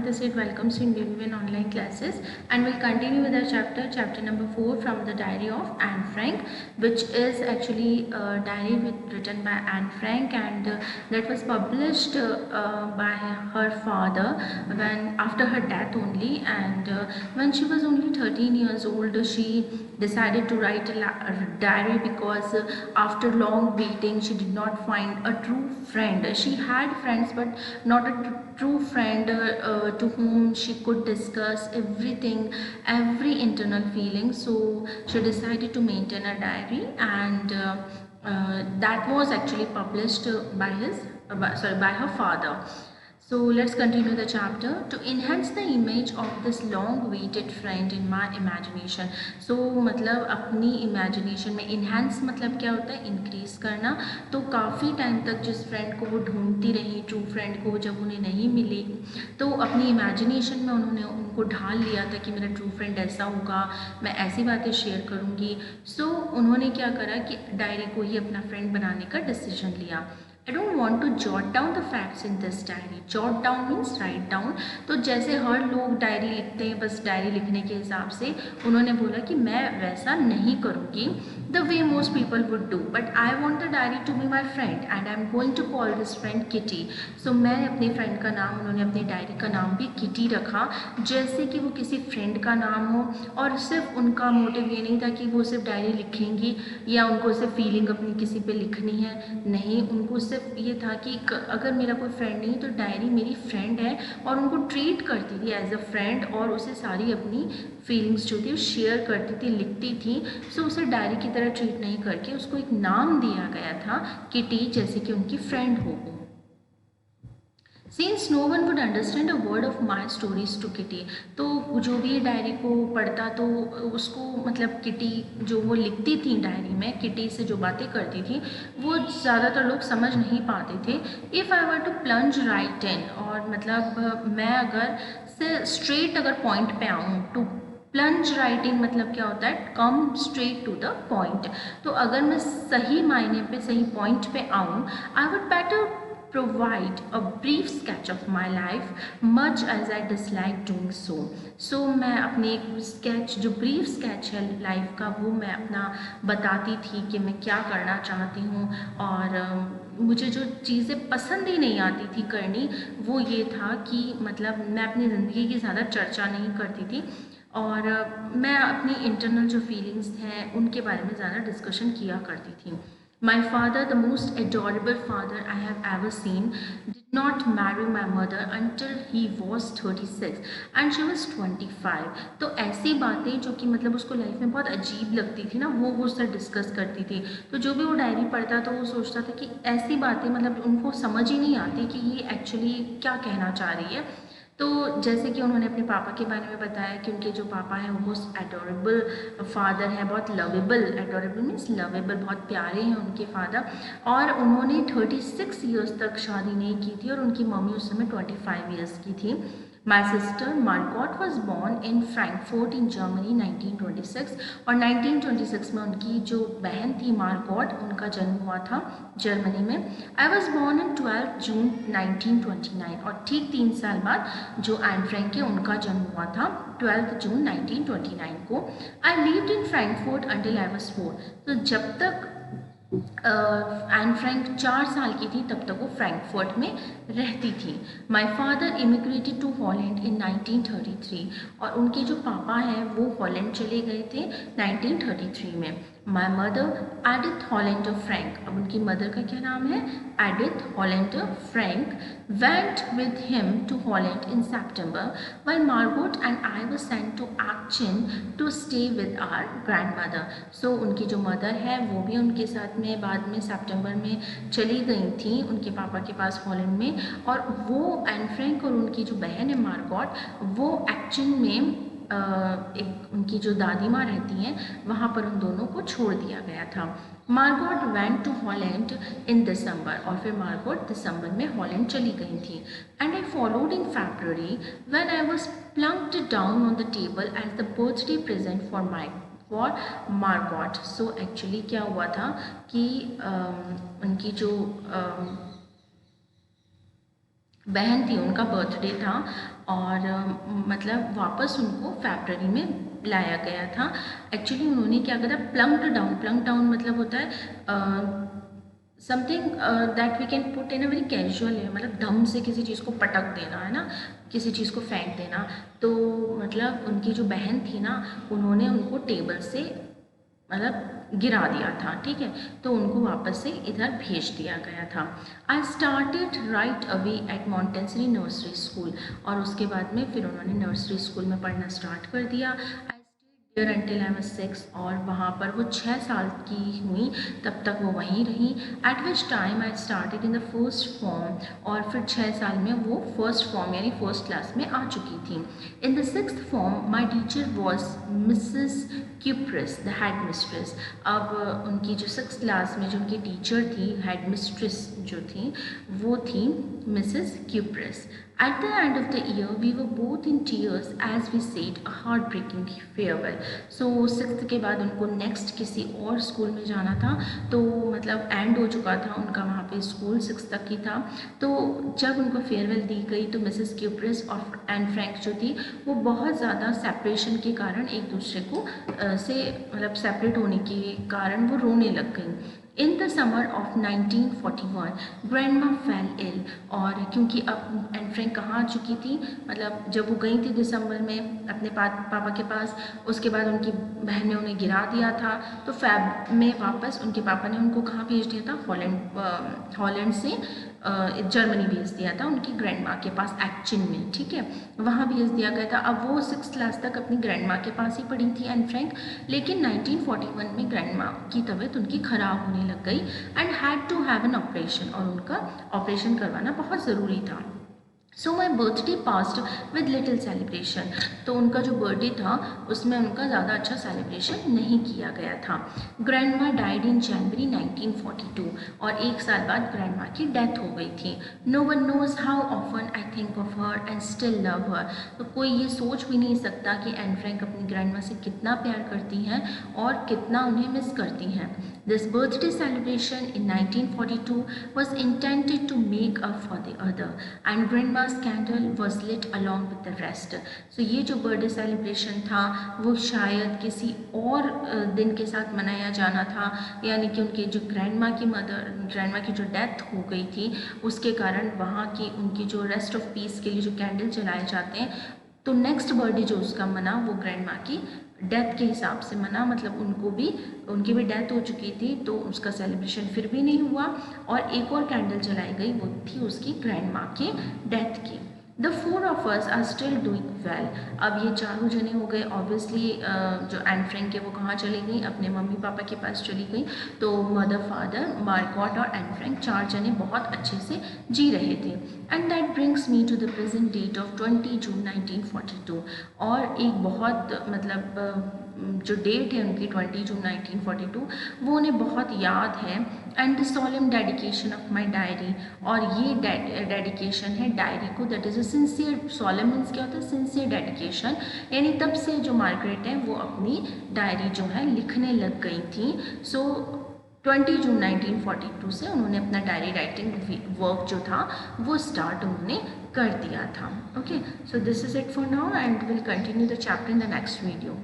This it welcomes you in Vivian online classes, and we'll continue with our chapter number 4 from the diary of Anne Frank, which is actually a diary written by Anne Frank, and that was published by her father when after her death only. And when she was only 13 years old, she decided to write a diary because after long waiting she did not find a true friend. She had friends but not a true friend to whom she could discuss everything, every internal feeling. So she decided to maintain a diary, and that was actually published by her father. So let's continue the chapter. To enhance the image of this long-awaited friend in my imagination. So मतलब अपनी imagination में enhance मतलब क्या होता है, increase करना. तो काफ़ी टाइम तक जिस फ्रेंड को वो ढूंढती रही, ट्रू फ्रेंड को, जब उन्हें नहीं मिली तो अपनी इमेजिनेशन में उन्होंने उनको ढाल लिया था कि मेरा ट्रू फ्रेंड ऐसा होगा, मैं ऐसी बातें शेयर करूँगी. सो उन्होंने क्या करा कि डायरी को ही अपना फ्रेंड बनाने का डिसीजन लिया. I don't want to jot down the facts in this diary. Jot down means write down. तो जैसे हर लोग डायरी लिखते हैं बस डायरी लिखने के हिसाब से, उन्होंने बोला कि मैं वैसा नहीं करूँगी, the way most people would do. But I want the diary to be my friend and I'm going to call this friend Kitty. So मैंने अपने फ्रेंड का नाम, उन्होंने अपनी डायरी का नाम भी किटी रखा, जैसे कि वो किसी फ्रेंड का नाम हो. और सिर्फ उनका मोटिव ये नहीं था कि वो सिर्फ डायरी लिखेंगी या उनको सिर्फ फीलिंग अपनी किसी पे लिखनी है. नहीं, उनको सिर्फ ये था कि अगर मेरा कोई फ्रेंड नहीं तो डायरी मेरी फ्रेंड है, और उनको ट्रीट करती थी एज अ फ्रेंड, और उसे सारी अपनी फीलिंग्स जो थी शेयर करती थी, लिखती थी. सो उसे डायरी की तरह ट्रीट नहीं करके उसको एक नाम दिया गया था किटी, जैसे कि उनकी फ्रेंड हो. Since no one would understand a word of my stories to Kitty, तो जो भी डायरी को पढ़ता तो उसको मतलब किटी जो वो लिखती थी डायरी में, किटी से जो बातें करती थी वो ज़्यादातर लोग समझ नहीं पाते थे. If I were to plunge right in, और मतलब मैं अगर से स्ट्रेट अगर पॉइंट पे आऊँ, टू प्लंज राइटिंग मतलब क्या होता है, come straight to the point. तो अगर मैं सही मायने पे सही पॉइंट पे आऊँ, I would better provide a brief sketch of my life much as I dislike doing so. So मैं अपने एक sketch, जो brief sketch है लाइफ का, वो मैं अपना बताती थी कि मैं क्या करना चाहती हूँ. और मुझे जो चीज़ें पसंद ही नहीं आती थी करनी, वो ये था कि मतलब मैं अपनी ज़िंदगी की ज़्यादा चर्चा नहीं करती थी, और मैं अपनी इंटरनल जो फीलिंग्स हैं उनके बारे में ज़्यादा डिस्कशन किया करती थी. My father, the most adorable father I have ever seen, did not marry my mother until he was 36 and she was 25. तो ऐसी बातें जो कि मतलब उसको लाइफ में बहुत अजीब लगती थी ना, वो उससे डिस्कस करती थी. तो जो भी वो डायरी पढ़ता तो वो सोचता था कि ऐसी बातें मतलब उनको समझ ही नहीं आती कि ये एक्चुअली क्या कहना चाह रही है. तो जैसे कि उन्होंने अपने पापा के बारे में बताया कि उनके जो पापा हैं वो बहुत एडोरेबल फादर हैं, बहुत लवेबल, एडोरेबल मीन्स लवेबल, बहुत प्यारे हैं उनके फादर. और उन्होंने 36 ईयर्स तक शादी नहीं की थी, और उनकी मम्मी उस समय 25 ईयर्स की थी. My sister Margot was born in Frankfurt in Germany 1926, और 1926 में उनकी जो बहन थी मार्गॉट, उनका जन्म हुआ था जर्मनी में. आई वॉज बॉर्न इन 12 जून 1929, और ठीक 3 साल बाद जो एन फ्रैंक है उनका जन्म हुआ था 12 जून 1929 को. I lived in Frankfurt until I was 4. तो जब तक एन फ्रैंक 4 साल की थी तब तक वो फ्रैंकफर्ट में रहती थी. My father immigrated to Holland in 1933, और उनके जो पापा हैं वो हॉलैंड चले गए थे 1933 में. My mother Edith Hollander Frank, अब उनकी मदर का क्या नाम है, Edith Hollander Frank, went with him to Holland in September while Margot and I were sent to Aachen to stay with our grandmother. So उनकी जो मदर है वो भी उनके साथ में बाद में सितंबर में चली गई थी उनके पापा के पास हॉलैंड में, और वो एन फ्रैंक और उनकी जो बहन है मार्गॉट, वो एक्चन में एक उनकी जो दादी माँ रहती हैं वहाँ पर उन दोनों को छोड़ दिया गया था. Margot went to Holland in December, और फिर मार्गॉट दिसंबर में हॉलैंड चली गई थी. And I followed in February when I was plunked down on the table as the birthday present for Margot. So actually क्या हुआ था कि उनकी जो बहन थी, उनका बर्थडे था और मतलब वापस उनको फरवरी में लाया गया था। एक्चुअली उन्होंने क्या करा, प्लंक्ड डाउन मतलब होता है something that we can put in a very casual है, मतलब धम से किसी चीज़ को पटक देना है ना, किसी चीज़ को फेंक देना। तो मतलब उनकी जो बहन थी ना, उन्होंने उनको टेबल से मतलब गिरा दिया था, ठीक है। तो उनको वापस से इधर भेज दिया गया था। I started right away at Montessori nursery school, और उसके बाद में फिर उन्होंने नर्सरी स्कूल में पढ़ना स्टार्ट कर दिया। देयर अंटिल आई वाज 6, और वहाँ पर वो 6 साल की हुई तब तक वो वहीं रही। Eight which time I started in the first form, और फिर 6 साल में वो फर्स्ट फॉर्म यानी फर्स्ट क्लास में आ चुकी थी। In the 6th form my teacher was Mrs cuprous the head mistress. अब उनकी जो 6th क्लास में जो उनकी टीचर थी, हेड मिस्ट्रेस जो थी, वो थी Mrs cuprous. At the end of the year, we were both in tears as we said a heartbreaking farewell. So 6th के बाद उनको नेक्स्ट किसी और स्कूल में जाना था, तो मतलब एंड हो चुका था उनका वहाँ पे स्कूल, 6 तक ही था। तो जब उनको फेयरवेल दी गई तो मिसेस क्यूप्रेस और एन फ्रैंक जो थी, वो बहुत ज़्यादा सेपरेशन के कारण एक दूसरे को से मतलब सेपरेट होने के कारण वो रोने लग गई। In the summer of 1941 grandma fell ill, और क्योंकि अब एन फ्रैंक कहाँ आ चुकी थी, मतलब जब वो गई थी दिसंबर में अपने पापा के पास, उसके बाद उनकी बहन ने उन्हें गिरा दिया था। तो फैब में वापस उनके पापा ने उनको कहाँ भेज दिया था, हॉलैंड से जर्मनी भेज दिया था उनकी ग्रैंड माँ के पास, एक्चिन में, ठीक है, वहाँ भेज दिया गया था। अब वो 6th क्लास तक अपनी ग्रैंड माँ के पास ही पढ़ी थी एन फ्रैंक, लेकिन 1941 में ग्रैंड माँ की तबीयत उनकी ख़राब होने लग गई and had to have an operation, और उनका ऑपरेशन करवाना बहुत ज़रूरी था। So my birthday passed with little celebration, तो उनका जो बर्थडे था उसमें उनका ज़्यादा अच्छा सेलिब्रेशन नहीं किया गया था। ग्रैंड माँ डाइड इन जनवरी 1942, और 1 साल बाद ग्रैंड माँ की डेथ हो गई थी। No one knows how often I think of her and still love her, तो कोई ये सोच भी नहीं सकता कि एन फ्रैंक अपनी ग्रैंड माँ से कितना प्यार करती हैं और कितना उन्हें मिस करती हैं। This birthday celebration in 1942 was intended to make up for the other, and grandma's candle was lit along with the rest. So ये जो बर्थडे सेलिब्रेशन था वो शायद किसी और दिन के साथ मनाया जाना था, यानी कि उनके जो ग्रैंडमा की जो डेथ हो गई थी उसके कारण वहाँ की उनकी जो रेस्ट ऑफ पीस के लिए जो कैंडल जलाए जाते हैं, तो नेक्स्ट बर्थडे जो उसका मना वो ग्रैंडमा की डेथ के हिसाब से मना, मतलब उनकी भी डेथ हो चुकी थी, तो उसका सेलिब्रेशन फिर भी नहीं हुआ। और एक और कैंडल जलाई गई, वो थी उसकी ग्रैंड माँ के डेथ की। The 4 of us are still doing well. अब ये चारों जने हो गए, ऑब्वियसली जो एन फ्रैंक है वो कहाँ चली गई, अपने मम्मी पापा के पास चली गई। तो मदर, फादर, मार्गॉट और एन फ्रैंक 4 जने बहुत अच्छे से जी रहे थे। And that brings me to the present date of 20 June 1942, और एक बहुत मतलब जो डेट है उनकी 20 जून 1942 वो उन्हें बहुत याद है। And the solemn dedication of my diary, और ये डेडिकेशन है डायरी को, that is a sincere, solemn means क्या होता है, सिंसियर डेडिकेशन, यानी तब से जो मार्गरेट है वो अपनी डायरी जो है लिखने लग गई थी। सो 20 जून 1942 से उन्होंने अपना डायरी राइटिंग वर्क जो था वो स्टार्ट उन्होंने कर दिया था। Okay, so this is it for now and will continue the chapter in the next video.